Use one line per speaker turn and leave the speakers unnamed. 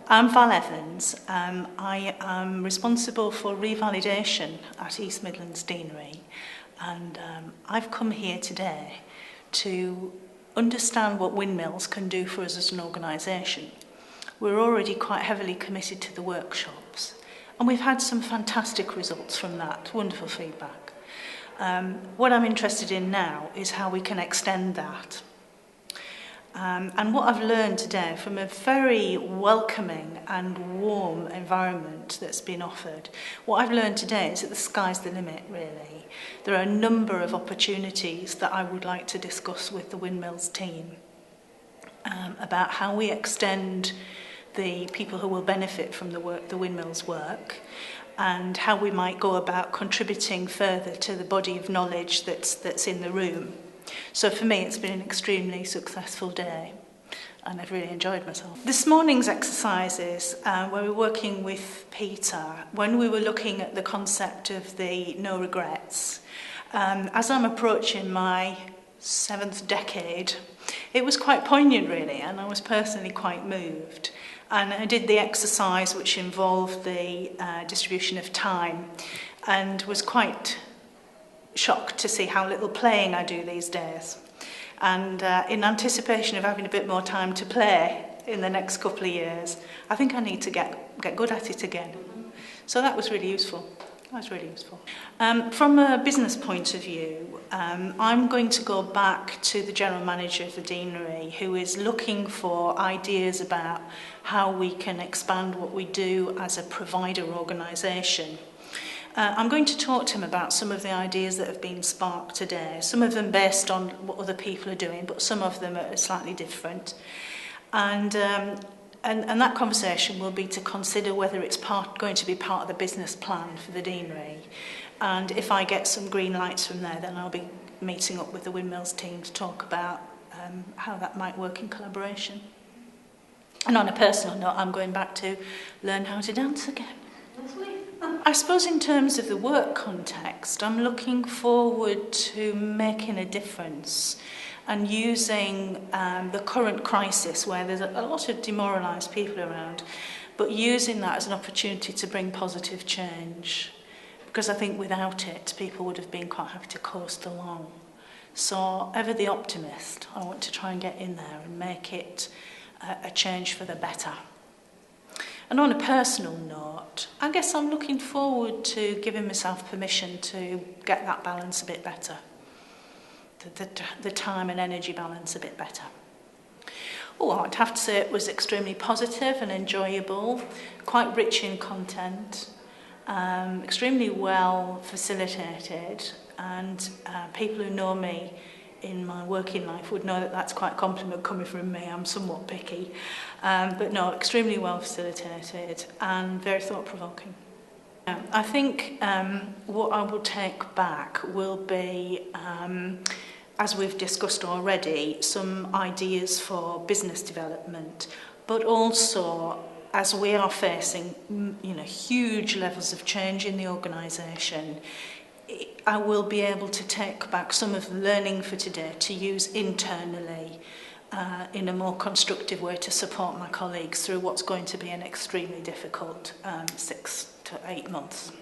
I'm Val Evans. I am responsible for revalidation at East Midlands Deanery, and I've come here today to understand what windmills can do for us as an organisation. We're already quite heavily committed to the workshops, and we've had some fantastic results from that, wonderful feedback. What I'm interested in now is how we can extend that. And what I've learned today from a very welcoming and warm environment that's been offered, what I've learned today is that the sky's the limit, really. There are a number of opportunities that I would like to discuss with the Windmills team about how we extend the people who will benefit from the Windmills work, and how we might go about contributing further to the body of knowledge that's in the room. So for me, it's been an extremely successful day, and I've really enjoyed myself. This morning's exercises, where we're working with Peter, when we were looking at the concept of the no regrets, as I'm approaching my 7th decade, it was quite poignant really, and I was personally quite moved. And I did the exercise which involved the distribution of time, and was quite shocked to see how little playing I do these days. And in anticipation of having a bit more time to play in the next couple of years, I think I need to get good at it again. So that was really useful. From a business point of view, I'm going to go back to the General Manager of the Deanery, who is looking for ideas about how we can expand what we do as a provider organisation. I'm going to talk to him about some of the ideas that have been sparked today, some of them based on what other people are doing, but some of them are slightly different. And that conversation will be to consider whether it's going to be part of the business plan for the Deanery. And if I get some green lights from there, then I'll be meeting up with the Windmills team to talk about how that might work in collaboration. And on a personal note, I'm going back to learn how to dance again. I suppose in terms of the work context, I'm looking forward to making a difference and using the current crisis where there's a lot of demoralised people around, but using that as an opportunity to bring positive change. Because I think without it, people would have been quite happy to coast along. So, ever the optimist, I want to try and get in there and make it a change for the better. And on a personal note, I guess I'm looking forward to giving myself permission to get that balance a bit better. The time and energy balance a bit better. Oh, I'd have to say it was extremely positive and enjoyable, quite rich in content, extremely well facilitated, and people who know me in my working life would know that that's quite a compliment coming from me. I'm somewhat picky, but no, extremely well facilitated and very thought-provoking. I think what I will take back will be, as we've discussed already, some ideas for business development, but also as we are facing, huge levels of change in the organisation, I will be able to take back some of the learning for today to use internally in a more constructive way to support my colleagues through what's going to be an extremely difficult 6 to 8 months.